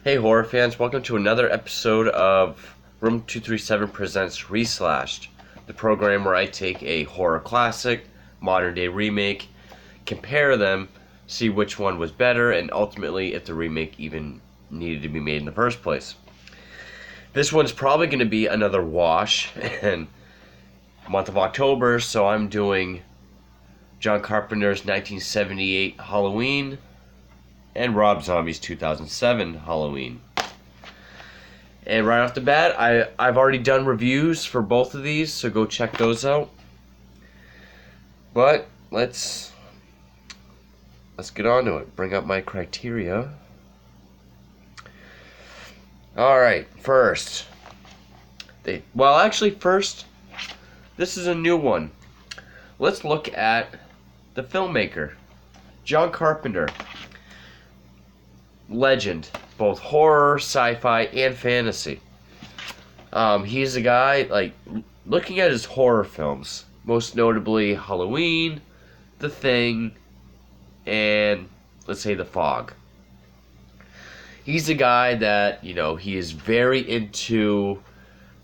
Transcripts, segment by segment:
Hey horror fans, welcome to another episode of Room 237 Presents Reslashed, the program where I take a horror classic, modern day remake, compare them, see which one was better, and ultimately if the remake even needed to be made in the first place. This one's probably going to be another wash in the month of October, so I'm doing John Carpenter's 1978 Halloween and Rob Zombie's 2007 Halloween. And right off the bat, I've already done reviews for both of these, so go check those out. But let's get on to it. Bring up my criteria. Alright, first, this is a new one. Let's look at the filmmaker, John Carpenter. Legend, both horror, sci-fi, and fantasy. He's a guy, looking at his horror films, most notably Halloween, The Thing, and, let's say, The Fog. He's a guy that, he is very into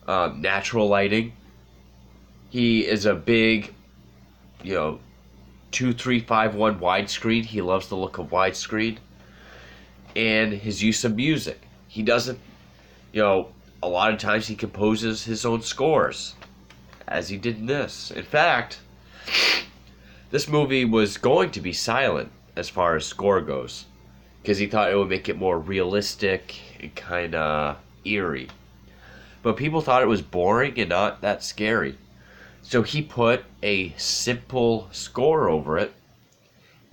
natural lighting. He is a big, 2351 widescreen. He loves the look of widescreen. And his use of music. He doesn't, a lot of times he composes his own scores, as he did in this. In fact, this movie was going to be silent as far as score goes, because he thought it would make it more realistic and kind of eerie. But people thought it was boring and not that scary. So he put a simple score over it.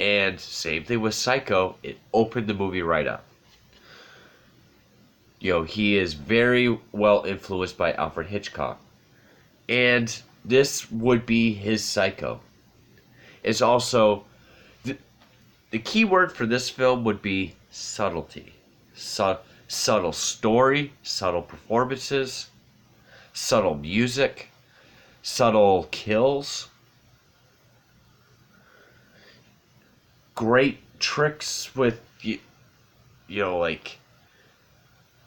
And same thing with Psycho, it opened the movie right up. He is very well influenced by Alfred Hitchcock. And this would be his Psycho. It's also, the key word for this film would be subtlety. Subtle story, subtle performances, subtle music, subtle kills. Great tricks with,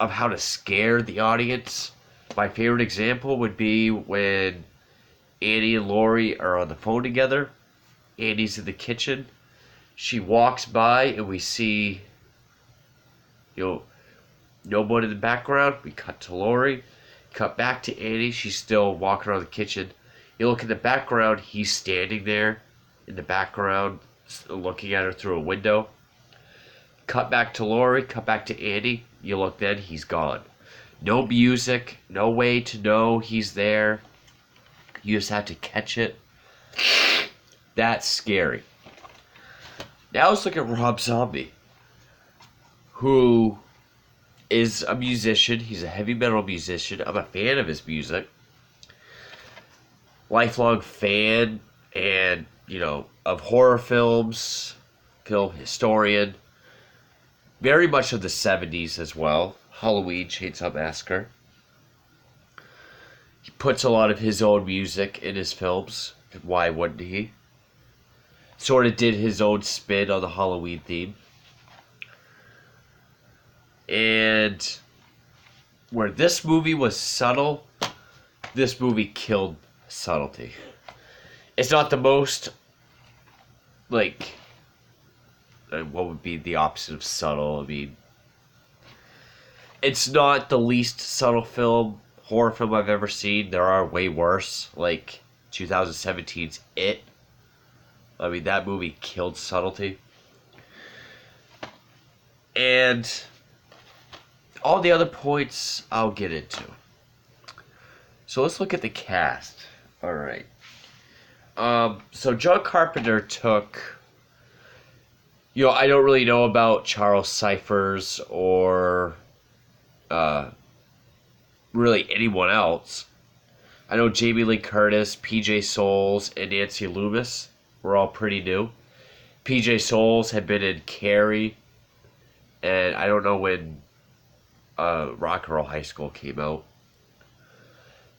of how to scare the audience. My favorite example would be when Annie and Laurie are on the phone together. Annie's in the kitchen. She walks by and we see, no one in the background. We cut to Laurie. Cut back to Annie. She's still walking around the kitchen. You look in the background. He's standing there in the background, looking at her through a window. Cut back to Laurie, cut back to Andy. You look then, he's gone. No music, no way to know he's there. You just have to catch it. That's scary. Now let's look at Rob Zombie, who is a musician. He's a heavy metal musician. I'm a fan of his music. Lifelong fan and, of horror films, film historian, very much of the 70s as well. Halloween, Chainsaw Massacre. He puts a lot of his own music in his films. Why wouldn't he? Sort of did his own spin on the Halloween theme. And where this movie was subtle, this movie killed subtlety. It's not the most, what would be the opposite of subtle? It's not the least subtle horror film I've ever seen. There are way worse, like 2017's It. That movie killed subtlety. And all the other points I'll get into. So let's look at the cast. Alright. So John Carpenter took, I don't really know about Charles Cyphers or really anyone else. I know Jamie Lee Curtis, PJ Soles, and Nancy Loomis were all pretty new. PJ Soles had been in Carrie, and I don't know when Rock and Roll High School came out.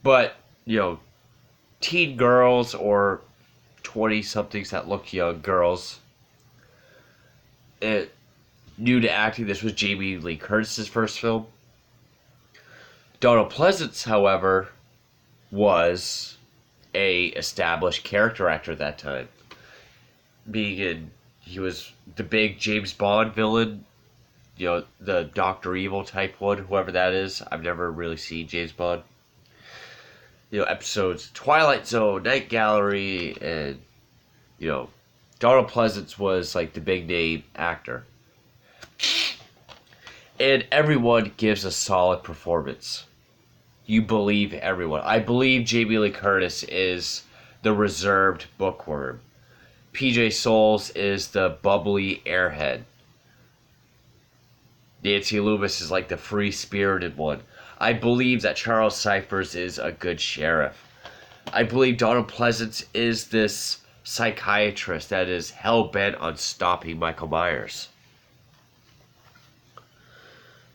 But, teen girls or 20-somethings that look young, girls, new to acting. This was Jamie Lee Curtis's first film. Donald Pleasance, however, was a established character actor at that time. He was the big James Bond villain, the Dr. Evil type one, whoever that is. I've never really seen James Bond. Episodes Twilight Zone, Night Gallery, and, Donald Pleasance was like the big name actor. And everyone gives a solid performance. You believe everyone. I believe Jamie Lee Curtis is the reserved bookworm. PJ Soles is the bubbly airhead. Nancy Loomis is like the free-spirited one. I believe that Charles Cyphers is a good sheriff. I believe Donald Pleasance is this psychiatrist that is hell-bent on stopping Michael Myers.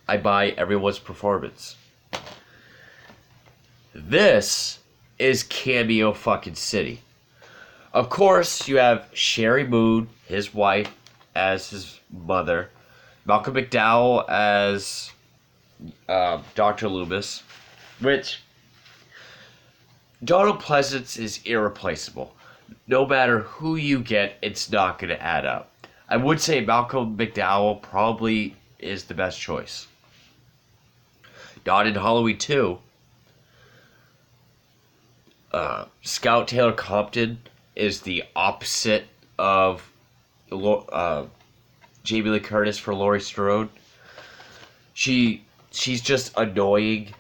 I buy everyone's performance. This is Cameo fucking City. Of course, you have Sherry Moon, his wife, as his mother. Malcolm McDowell as Dr. Loomis. Which, Donald Pleasance is irreplaceable. No matter who you get, it's not going to add up. I would say Malcolm McDowell probably is the best choice. Not in Halloween 2. Scout Taylor Compton is the opposite of Jamie Lee Curtis for Laurie Strode. She's just annoying.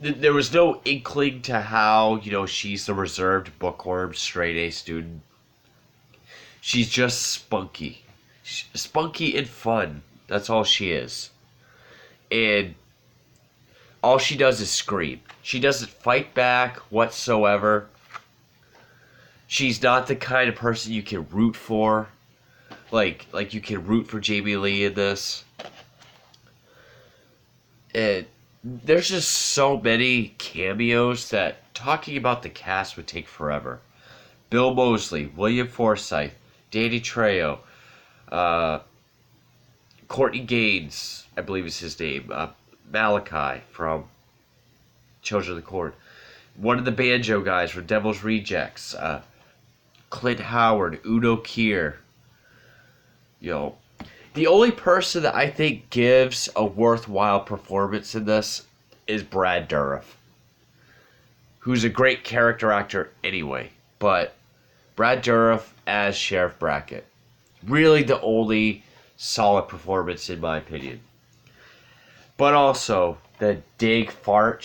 There was no inkling to how, she's the reserved bookworm, straight A student. She's just spunky. Spunky and fun. That's all she is. And all she does is scream. She doesn't fight back whatsoever. She's not the kind of person you can root for. Like you can root for Jamie Lee in this. And there's just so many cameos that talking about the cast would take forever. Bill Moseley, William Forsythe, Danny Trejo, Courtney Gaines, I believe is his name, Malachi from Children of the Corn, one of the banjo guys from Devil's Rejects, Clint Howard, Udo Kier. The only person that I think gives a worthwhile performance in this is Brad Dourif, who's a great character actor anyway, but Brad Dourif as Sheriff Brackett, really the only solid performance in my opinion. But also, the Dig Fark,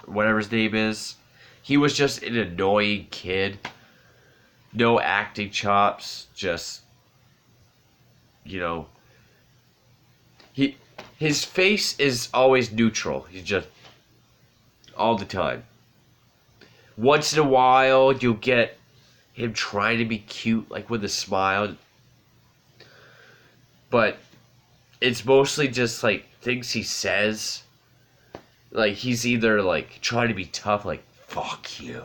whatever his name is, he was just an annoying kid. No acting chops, just, his face is always neutral. He's just, all the time. Once in a while, you'll get him trying to be cute, like with a smile. But it's mostly just, like, things he says. Like, he's either, like, trying to be tough, like, fuck you.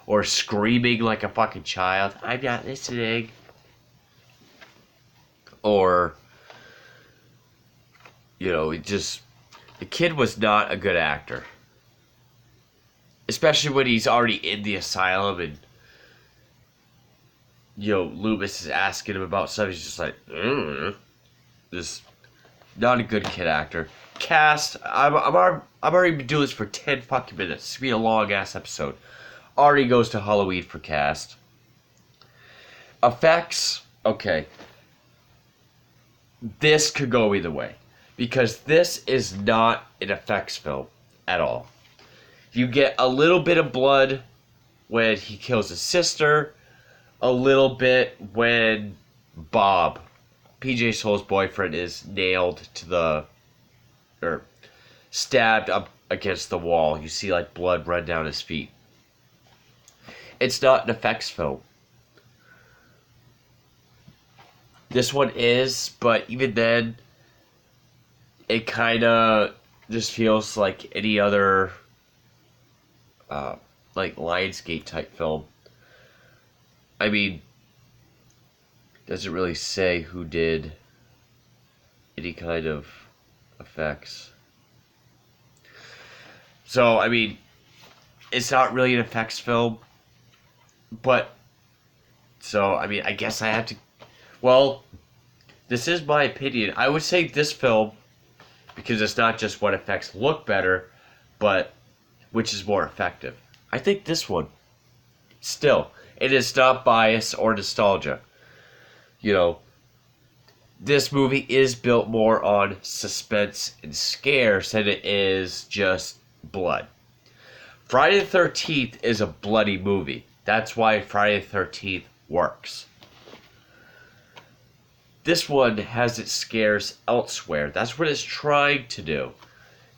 Or screaming like a fucking child, I'm not listening. Or, the kid was not a good actor. Especially when he's already in the asylum and, Loomis is asking him about stuff. He's just like, Just not a good kid actor. Cast, I'm already been doing this for 10 fucking minutes. It's gonna be a long ass episode. Already goes to Halloween for cast. Effects, okay. This could go either way. Because this is not an effects film at all. You get a little bit of blood when he kills his sister. A little bit when Bob, PJ Soul's boyfriend, is nailed to or stabbed up against the wall. You see like blood run down his feet. It's not an effects film. This one is, but even then, it kind of just feels like any other, like Lionsgate type film. I mean, doesn't really say who did any kind of effects. So, I mean, it's not really an effects film, but, so, I mean, I guess I have to, well, this is my opinion. I would say this film, because it's not just what effects look better, but which is more effective. I think this one, still, it is not bias or nostalgia. You know, this movie is built more on suspense and scares than it is just blood. Friday the 13th is a bloody movie. That's why Friday the 13th works. This one has its scares elsewhere. That's what it's trying to do.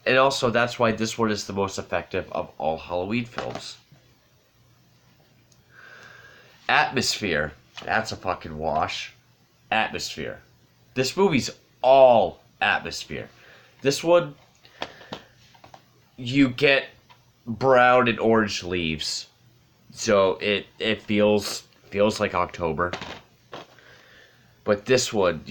And also, that's why this one is the most effective of all Halloween films. Atmosphere. That's a fucking wash. Atmosphere. This movie's all atmosphere. This one, you get brown and orange leaves. So it feels like October. But this one,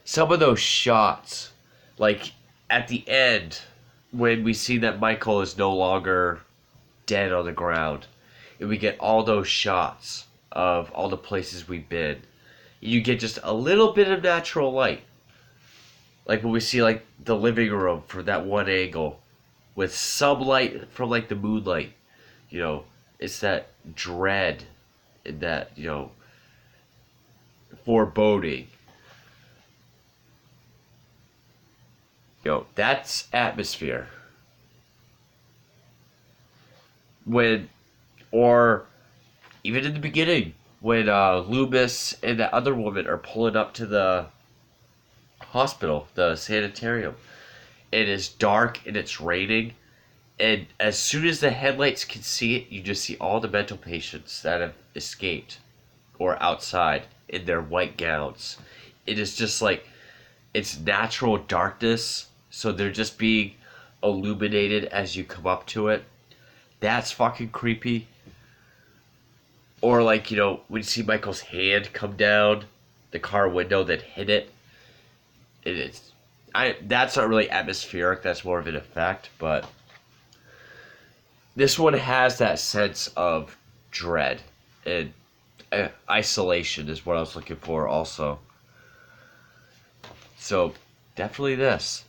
some of those shots, like at the end, when we see that Michael is no longer dead on the ground, and we get all those shots of all the places we've been, you get just a little bit of natural light. Like when we see like the living room from that one angle, with some light from like the moonlight, it's that dread and that, foreboding. That's atmosphere. Or even in the beginning, when Loomis and that other woman are pulling up to the hospital, the sanitarium, it is dark and it's raining, and as soon as the headlights can see it, you just see all the mental patients that have escaped or outside in their white gowns. It is just like, it's natural darkness, so they're just being illuminated as you come up to it. That's fucking creepy. Or like, when you see Michael's hand come down the car window that hit it. That's not really atmospheric, that's more of an effect, but this one has that sense of dread and isolation is what I was looking for also. So, definitely this.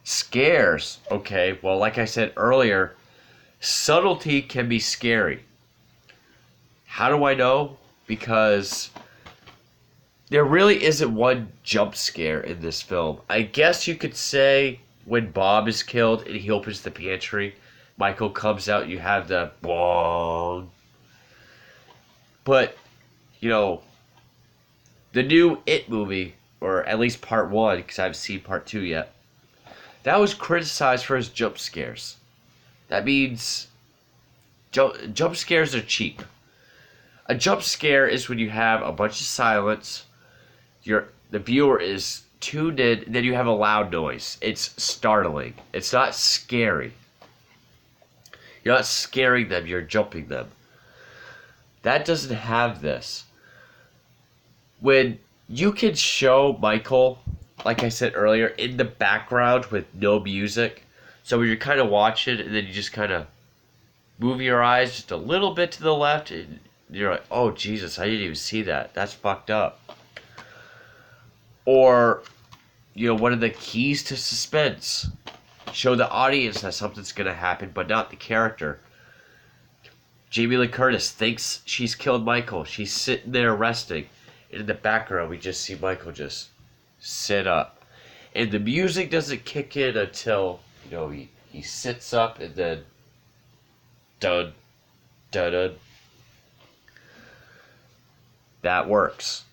Scares. Okay, well, like I said earlier, subtlety can be scary. How do I know? Because there really isn't one jump scare in this film. I guess you could say when Bob is killed and he opens the pantry, Michael comes out, you have the bong. But, the new It movie, or at least part 1, because I haven't seen part 2 yet, that was criticized for his jump scares. That means jump scares are cheap. A jump scare is when you have a bunch of silence, the viewer is tuned in, then you have a loud noise. It's startling. It's not scary. You're not scaring them, you're jumping them. That doesn't have this. When you can show Michael, like I said earlier, in the background with no music, so when you're kind of watching and then you just kind of move your eyes just a little bit to the left, and you're like, oh Jesus, I didn't even see that. That's fucked up. Or, one of the keys to suspense. Show the audience that something's going to happen, but not the character. Jamie Lee Curtis thinks she's killed Michael. She's sitting there resting. And in the background, we just see Michael just sit up. And the music doesn't kick in until, he sits up and then dun, dun, dun. That works.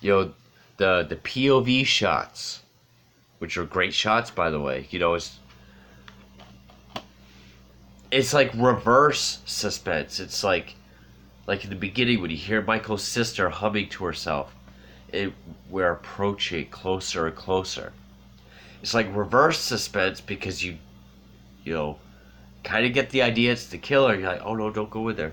The POV shots, which are great shots, by the way. It's like reverse suspense. It's like in the beginning when you hear Michael's sister humming to herself, we're approaching closer and closer. It's like reverse suspense because you kind of get the idea it's the killer. You're like, oh no, don't go in there.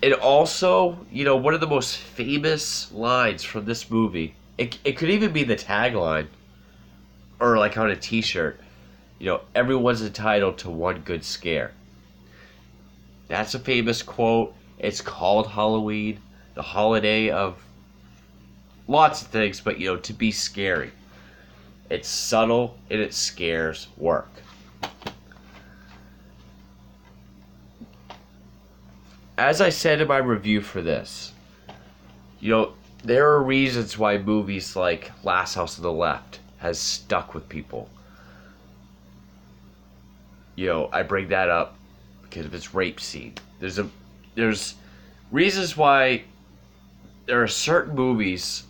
And also, one of the most famous lines from this movie, it could even be the tagline, or like on a t-shirt, everyone's entitled to one good scare. That's a famous quote. It's called Halloween, the holiday of lots of things, but to be scary. It's subtle and it scares work. As I said in my review for this, there are reasons why movies like Last House on the Left has stuck with people. I bring that up because of its rape scene. There's reasons why there are certain movies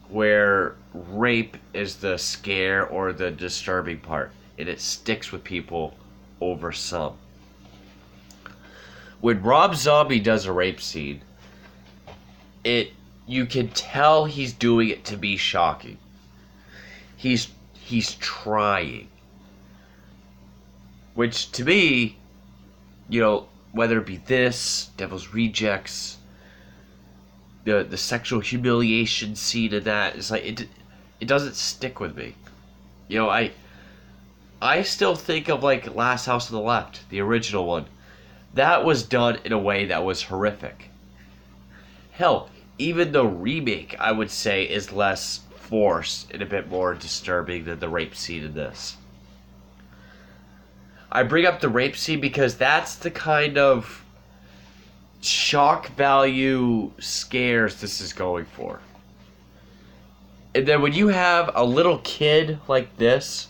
where rape is the scare or the disturbing part, and it sticks with people over some. When Rob Zombie does a rape scene, you can tell he's doing it to be shocking. He's trying. Which to me, whether it be this, Devil's Rejects, the sexual humiliation scene of that, it's like it doesn't stick with me. I still think of like Last House on the Left, the original one. That was done in a way that was horrific. Hell, even the remake, I would say, is less forced and a bit more disturbing than the rape scene in this. I bring up the rape scene because that's the kind of shock value scares this is going for. And then when you have a little kid like this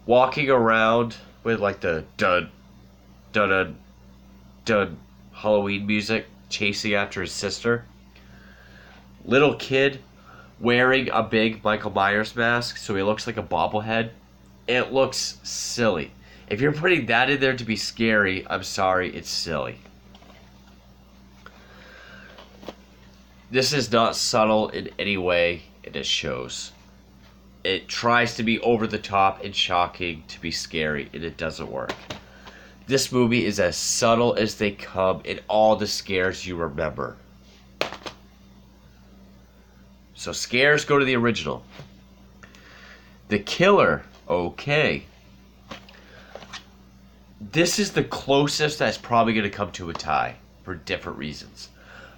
walking around with like the dun dun dun Halloween music chasing after his sister, little kid wearing a big Michael Myers mask so he looks like a bobblehead, it looks silly. If you're putting that in there to be scary, I'm sorry, it's silly. This is not subtle in any way, and it shows. It tries to be over the top and shocking to be scary, and it doesn't work. This movie is as subtle as they come in all the scares you remember. So scares go to the original. The killer, okay. This is the closest that's probably going to come to a tie for different reasons.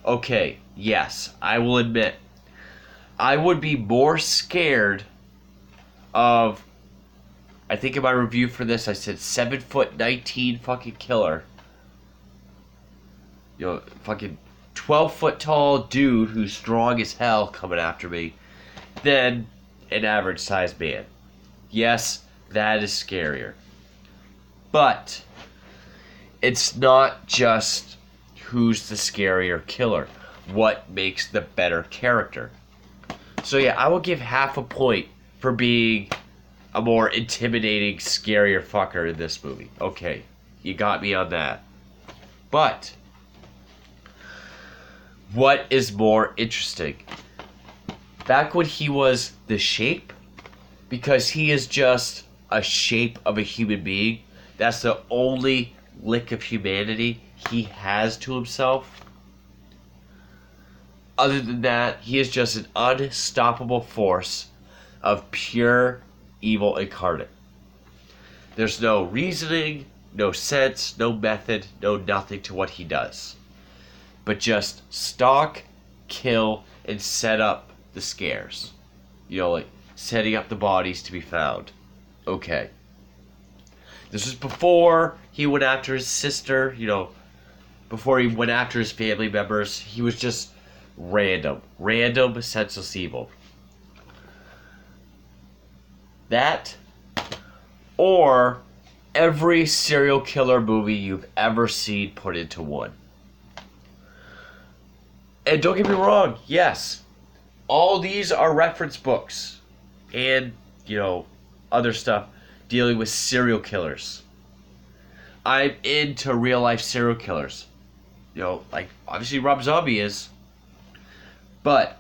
Okay, yes, I will admit, I would be more scared of, I think in my review for this, I said 7'19" fucking killer. Fucking 12-foot tall dude who's strong as hell coming after me than an average sized man. Yes, that is scarier. But it's not just who's the scarier killer. What makes the better character? So yeah, I will give half a point for being a more intimidating, scarier fucker in this movie. Okay, you got me on that. But what is more interesting? Back when he was the shape, because he is just a shape of a human being, that's the only lick of humanity he has to himself. Other than that, he is just an unstoppable force of pure evil incarnate. There's no reasoning, no sense, no method, no nothing to what he does. But just stalk, kill, and set up the scares. Like setting up the bodies to be found. Okay. This was before he went after his sister, before he went after his family members. He was just random, senseless evil. That, or every serial killer movie you've ever seen put into one. And don't get me wrong, yes, all these are reference books and, other stuff dealing with serial killers. I'm into real life serial killers. Like obviously Rob Zombie is. But,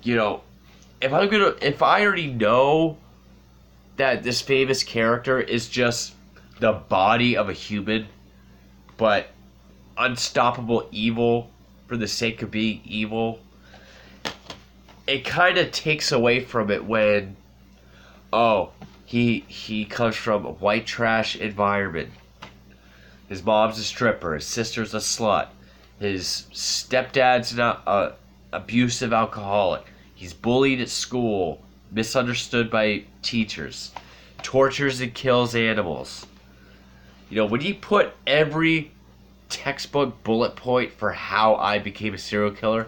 if I already know that this famous character is just the body of a human, but unstoppable evil for the sake of being evil, it kind of takes away from it when, oh, he comes from a white trash environment. His mom's a stripper. His sister's a slut. His stepdad's an abusive alcoholic. He's bullied at school, misunderstood by teachers, tortures and kills animals. You know, when you put every textbook bullet point for how I became a serial killer,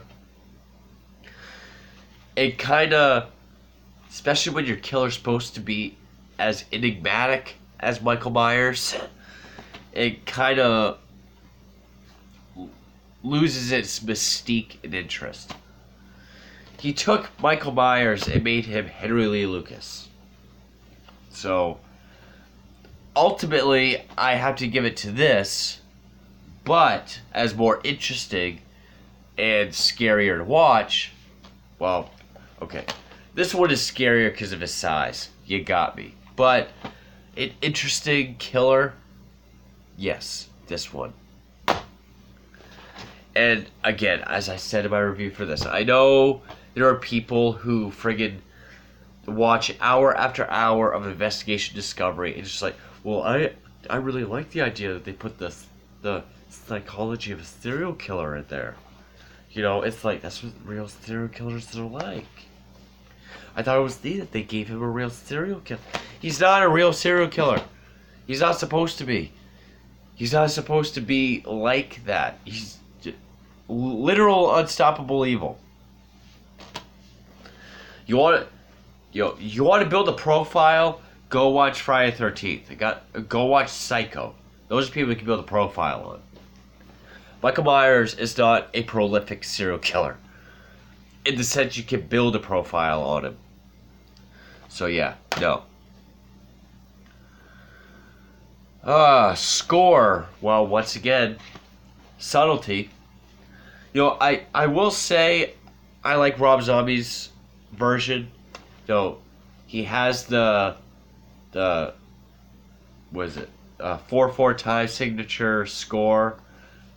it kind of, especially when your killer's supposed to be as enigmatic as Michael Myers, it kind of loses its mystique and interest. He took Michael Myers and made him Henry Lee Lucas. So, ultimately, I have to give it to this, but as more interesting and scarier to watch, well, okay, this one is scarier because of his size. You got me. But an interesting killer, yes, this one. And again, as I said in my review for this, I know there are people who friggin' watch hour after hour of investigation discovery and just like, well, I really like the idea that they put the psychology of a serial killer in there. You know, it's like, that's what real serial killers are like. I thought it was neat that they gave him a real serial killer. He's not a real serial killer. He's not supposed to be. He's not supposed to be like that. He's literal unstoppable evil. You want to build a profile? Go watch Friday the 13th. Go watch Psycho. Those are people you can build a profile on. Michael Myers is not a prolific serial killer, in the sense you can build a profile on him. So yeah, no. Score. Well, once again, subtlety. You know, I will say I like Rob Zombie's version. You know, he has the what is it? 4/4 time signature score,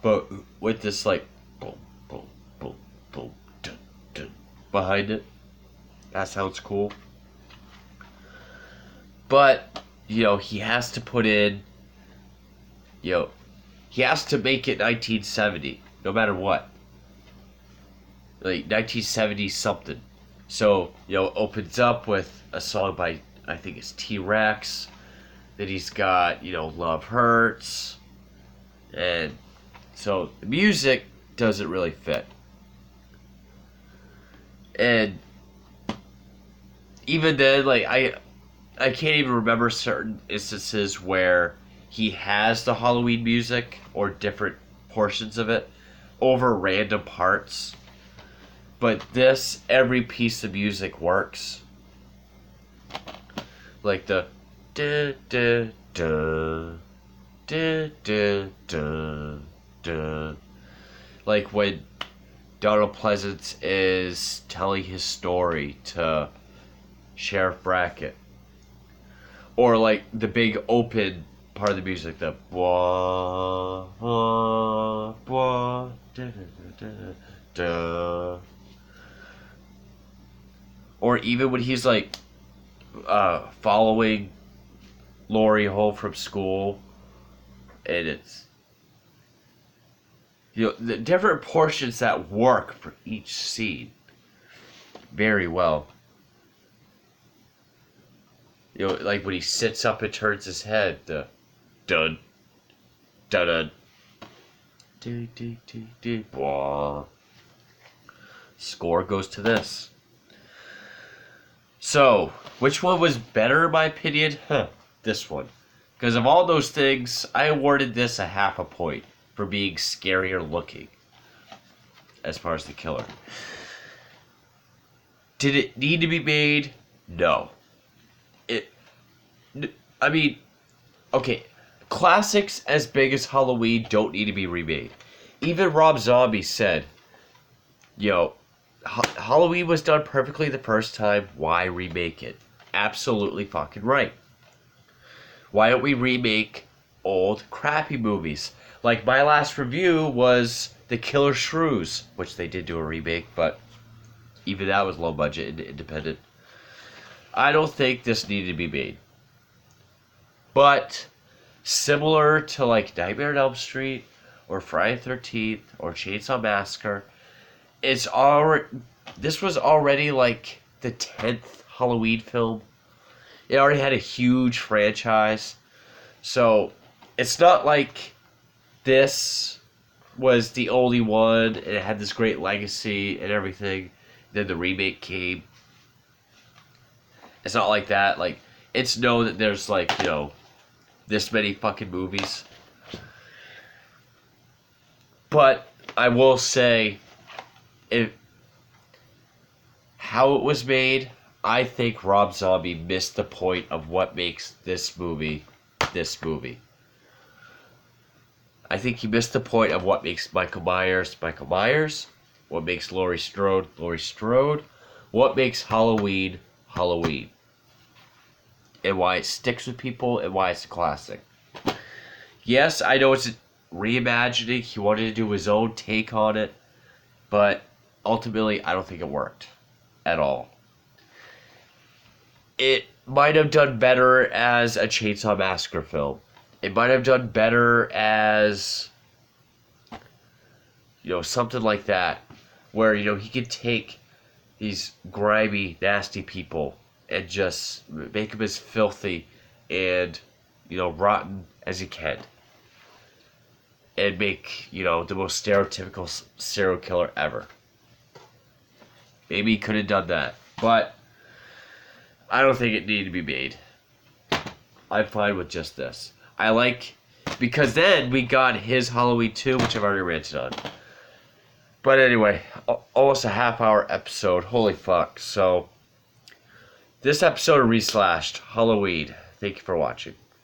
but with this like boom, boom, boom, boom, dun, dun, behind it. That sounds cool. But, you know, he has to put in, you know, he has to make it 1970, no matter what. Like 1970 something. So, you know, opens up with a song by, I think it's T-Rex. Then he's got, you know, Love Hurts. And so the music doesn't really fit. And even then, like, I can't even remember certain instances where he has the Halloween music or different portions of it over random parts. But this, every piece of music works. Like the da da da da da da da. Like when Donald Pleasance is telling his story to Sheriff Brackett. Or like the big open part of the music, the blah, blah, blah, da, da, da, da. Or even when he's like following Laurie home from school, and it's, you know, the different portions that work for each scene very well. You know, like when he sits up and turns his head, the dun, dun, dun, do, do, do, do, blah. Score goes to this. So, which one was better in my opinion? This one. Because of all those things, I awarded this a half a point for being scarier looking. As far as the killer. Did it need to be made? No. I mean, okay, classics as big as Halloween don't need to be remade. Even Rob Zombie said, you know, Halloween was done perfectly the first time, why remake it? absolutely fucking right. Why don't we remake old crappy movies? Like my last review was The Killer Shrews, which they did do a remake, but even that was low budget and independent. I don't think this needed to be made. But similar to like Nightmare on Elm Street or Friday the 13th or Chainsaw Massacre, it's already this was already like the 10th Halloween film. It already had a huge franchise. So it's not like this was the only one and it had this great legacy and everything. Then the remake came. It's not like that. Like, it's known that there's like, you know, this many fucking movies. But I will say, how it was made, I think Rob Zombie missed the point of what makes this movie. I think he missed the point of what makes Michael Myers, what makes Laurie Strode, what makes Halloween, and why it sticks with people and why it's a classic. Yes, I know it's reimagining. He wanted to do his own take on it, but ultimately, I don't think it worked at all. It might have done better as a Chainsaw Massacre film. It might have done better as, you know, something like that, where, you know, he could take these grimy, nasty people and just make them as filthy and, you know, rotten as he can. And make, you know, the most stereotypical serial killer ever. Maybe he could have done that. But I don't think it needed to be made. I'm fine with just this. I like, because then we got his Halloween 2, which I've already ranted on. But anyway, almost a half-hour episode. Holy fuck. So, this episode of Reslashed, Halloween. Thank you for watching.